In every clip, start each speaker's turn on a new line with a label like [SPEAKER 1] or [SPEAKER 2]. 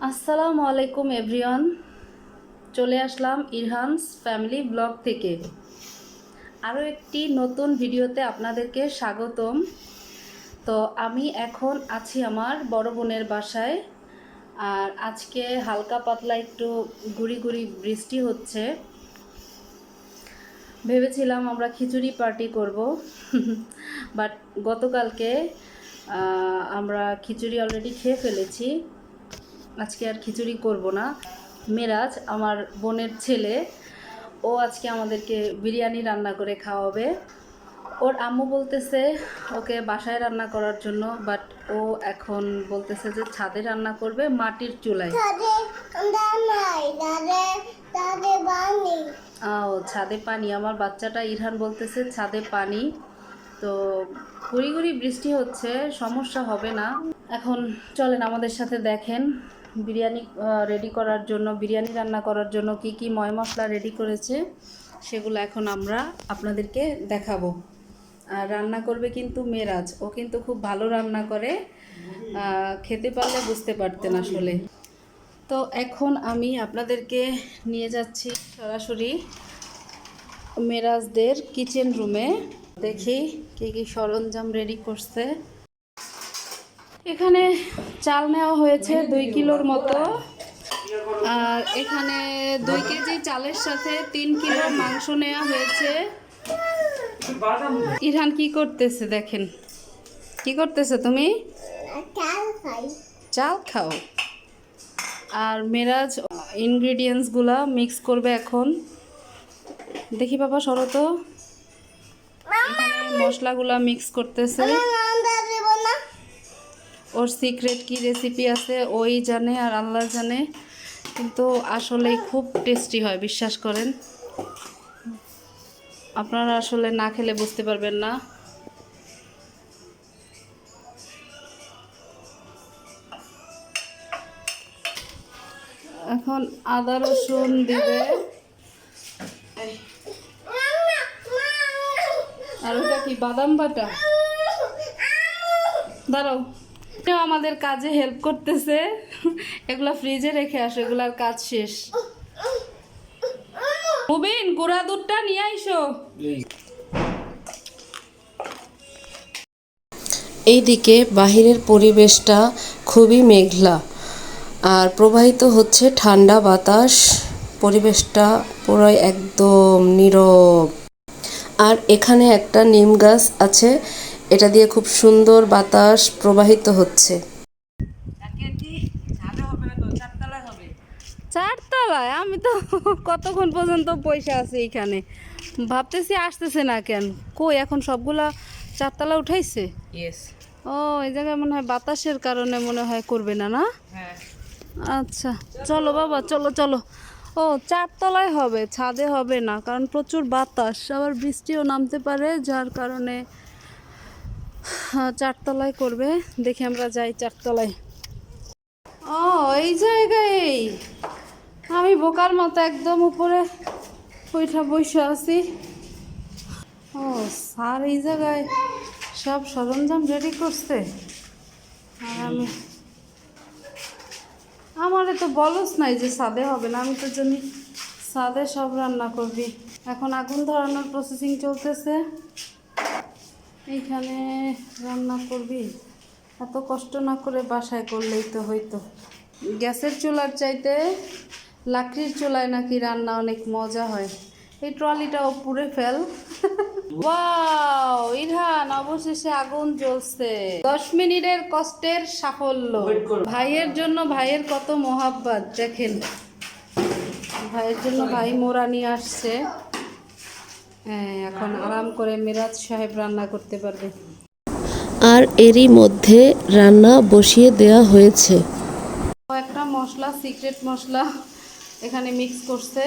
[SPEAKER 1] আসসালামু আলাইকুম এভরিওয়ান, চলে আসলাম ইরহানস ফ্যামিলি ব্লগ থেকে আরও একটি নতুন ভিডিওতে আপনাদেরকে স্বাগতম। তো আমি এখন আছি আমার বড় বোনের বাসায়। আর আজকে হালকা পাতলা একটু গুড়ি গুড়ি বৃষ্টি হচ্ছে। ভেবেছিলাম আমরা খিচুড়ি পার্টি করব, বাট গতকালকে আমরা খিচুড়ি অলরেডি খেয়ে ফেলেছি। আজকে আর খিচুড়ি করব না। মেরাজ আমার বোনের ছেলে, ও আজকে আমাদেরকে বিরিয়ানি রান্না করে খাওয়াবে। ওর আম্মু বলতেছে ওকে বাসায় রান্না করার জন্য, বাট ও এখন বলতেছে যে ছাদে রান্না করবে, মাটির চুলায়। ও ছাদে পানি, আমার বাচ্চাটা ইরহান বলতেছে ছাদে পানি। তো গুড়ি গুড়ি বৃষ্টি হচ্ছে, সমস্যা হবে না। এখন চলেন আমাদের সাথে দেখেন বিরিয়ানি রেডি করার জন্য, বিরিয়ানি রান্না করার জন্য কি কি ময় মশলা রেডি করেছে সেগুলো এখন আমরা আপনাদেরকে দেখাবো। আর রান্না করবে কিন্তু মেরাজ, ও কিন্তু খুব ভালো রান্না করে, খেতে পারলে বুঝতে পারতেন আসলে। তো এখন আমি আপনাদেরকে নিয়ে যাচ্ছি সরাসরি মেরাজদের কিচেন রুমে, দেখি কি কি সরঞ্জাম রেডি করছে। এখানে চাল নেওয়া হয়েছে 2 কিলোর মতো, আর এখানে 2 কেজি চালের সাথে 3 কিলো মাংস নেওয়া হয়েছে। ইরহান কি করতেছে দেখেন, কি করতেছে তুমি? চাল খাও। আর মেরাজ ইনগ্রিডিয়েন্টসগুলো মিক্স করবে এখন। দেখি বাবা সরো তো, এখানে মশলাগুলো মিক্স করতেছে। ওর সিক্রেট কি রেসিপি আছে ওই জানে আর আল্লাহ জানে, কিন্তু আসলেই খুব টেস্টি হয়, বিশ্বাস করেন। আপনারা আসলে না খেলে বুঝতে পারবেন না। এখন আদা রসুন দিবে, আর ওটা কি বাদাম বাটা। দাঁড়াও, আমাদের কাজে হেল্প করতেছে। এগুলা ফ্রিজে রেখে আসো, এগুলার কাজ শেষ। মুবিন গুঁড়া দুধটা নিয়ে আইসো।
[SPEAKER 2] এইদিকে বাহিরের পরিবেশটা খুবই মেঘলা আর প্রবাহিত হচ্ছে ঠান্ডা বাতাস। পরিবেশটা পুরো একদম নীরব। আর এখানে একটা নিম গাছ আছে, এটা দিয়ে খুব সুন্দর বাতাস প্রবাহিত হচ্ছে।
[SPEAKER 1] চারতলায়? আমি তো কতক্ষণ পর্যন্ত পয়সা আছে এখানে, ভাবতেছি আসতেছে না কেন। কই এখন সবগুলা চারতলা উঠাইছে? ও এই জায়গায় মনে হয় বাতাসের কারণে মনে হয় করবে না, না? আচ্ছা চলো বাবা, চলো চলো। ও চারতলায় হবে, ছাদে হবে না, কারণ প্রচুর বাতাস, আবার বৃষ্টিও নামতে পারে, যার কারণে চারতলায় করবে। দেখি আমরা যাই চারতলায়। ও এই জায়গায় আমি বোকার মতো একদম উপরে ওইটা বসে আছি। ও স্যার এই জায়গায় সব সরঞ্জাম রেডি করছে, আর আমি, আমারে তো বলস নাই যে ছাদে হবে না, আমি তো জানি ছাদে সব রান্না করবি। এখন আগুন ধরানোর প্রসেসিং চলতেছে, এইখানে রান্না করবি। এত কষ্ট না করে বাসায় করলেই তো হইতো। গ্যাসের চুলার চাইতে লাকড়ির চুলায় নাকি রান্না অনেক মজা হয়। এই ট্রলিটাও পুড়ে ফেল। ওয়াও ইরহান, অবশেষে আগুন জ্বলছে। 10 মিনিটের কষ্টের সাফল্য। ভাইয়ের জন্য ভাইয়ের কত মোহাব্বত দেখেন। ভাইয়ের জন্য ভাই মোরা নিয়ে আসছে। হ্যাঁ, এখন আরাম করে মেরাজ সাহেব রান্না করতে পারবে।
[SPEAKER 2] আর এরই মধ্যে রান্না বসিয়ে দেওয়া হয়েছে।
[SPEAKER 1] একটা মশলা, সিক্রেট মশলা এখানে মিক্স করছে।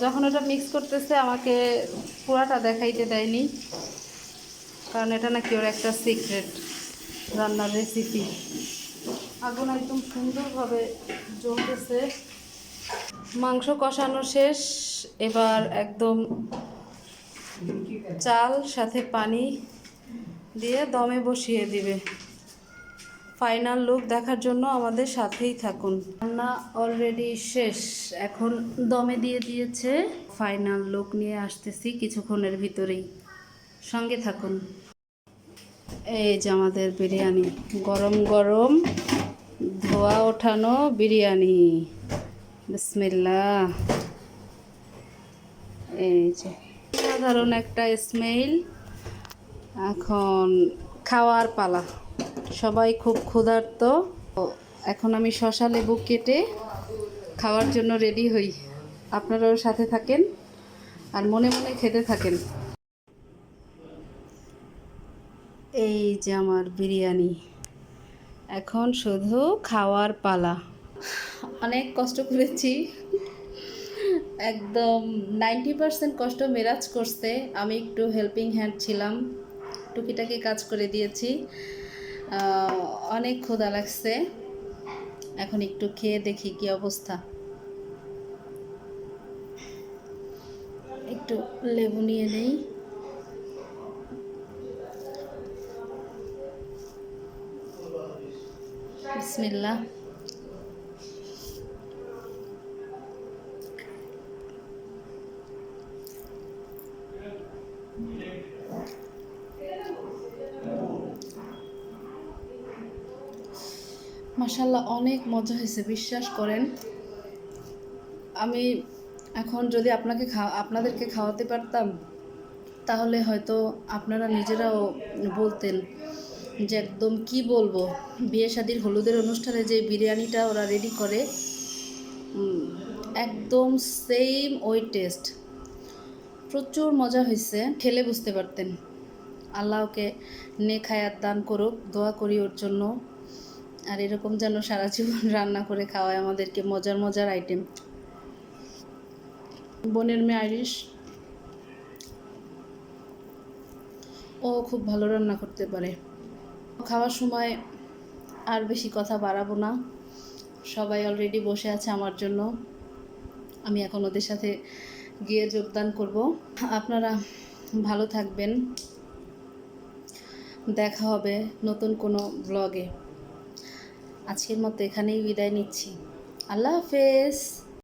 [SPEAKER 1] যখন ওটা মিক্স করতেছে আমাকে পুরাটা দেখাইতে দেয়নি, কারণ এটা নাকি ওর একটা সিক্রেট রান্নার রেসিপি। আগুন একদম সুন্দরভাবে জ্বলতেছে। মাংস কষানো শেষ, এবার একদম চাল সাথে পানি দিয়ে দমে বসিয়ে দিবে। ফাইনাল লুক দেখার জন্য আমাদের সাথেই থাকুন। রান্না অলরেডি শেষ, এখন দমে দিয়ে দিয়েছে। ফাইনাল লুক নিয়ে আসতেছি কিছুক্ষণের ভিতরেই, সঙ্গে থাকুন। এই যে আমাদের বিরিয়ানি, গরম গরম ধোয়া ওঠানো বিরিয়ানি। বিসমিল্লাহ। এই যে সাধারণ একটা স্মেল। এখন খাওয়ার পালা, সবাই খুব ক্ষুধার্ত। তো এখন আমি শসা লেবু কেটে খাওয়ার জন্য রেডি হই। আপনারাও সাথে থাকেন আর মনে মনে খেতে থাকেন। এই যে আমার বিরিয়ানি, এখন শুধু খাওয়ার পালা। অনেক কষ্ট করেছি, একদম 90% কষ্ট মেরাজ করতে। আমি একটু হেল্পিং হ্যান্ড ছিলাম, টুকিটাকি কাজ করে দিয়েছি। অনেক ক্ষুধা লাগছে, এখন একটু খেয়ে দেখি কি অবস্থা। একটু লেবু নিয়ে নেই। বিসমিল্লাহ। মাশাআল্লাহ, অনেক মজা হয়েছে, বিশ্বাস করেন। আমি এখন যদি আপনাদেরকে খাওয়াতে পারতাম, তাহলে হয়তো আপনারা নিজেরাও বলতেন যে একদম কি বলবো, বিয়ে শাদির হলুদের অনুষ্ঠানে যে বিরিয়ানিটা ওরা রেডি করে, একদম সেম ওই টেস্ট। প্রচুর মজা হয়েছে, খেলে বুঝতে পারতেন। আল্লাহ ওকে নেক হায়াত দান করুক, দোয়া করি ওর জন্য। আর এরকম যেন সারা জীবন রান্না করে খাওয়ায় আমাদেরকে মজার মজার আইটেম। বোনের মেয়ে আইরিশ, ও খুব ভালো রান্না করতে পারে। খাওয়ার সময় আর বেশি কথা বাড়াবো না, সবাই অলরেডি বসে আছে আমার জন্য। আমি এখন ওদের সাথে গিয়ে যোগদান করব। আপনারা ভালো থাকবেন, দেখা হবে নতুন কোনো ব্লগে। আজকের মতো এখানেই বিদায় নিচ্ছি। আল্লাহ হাফেজ।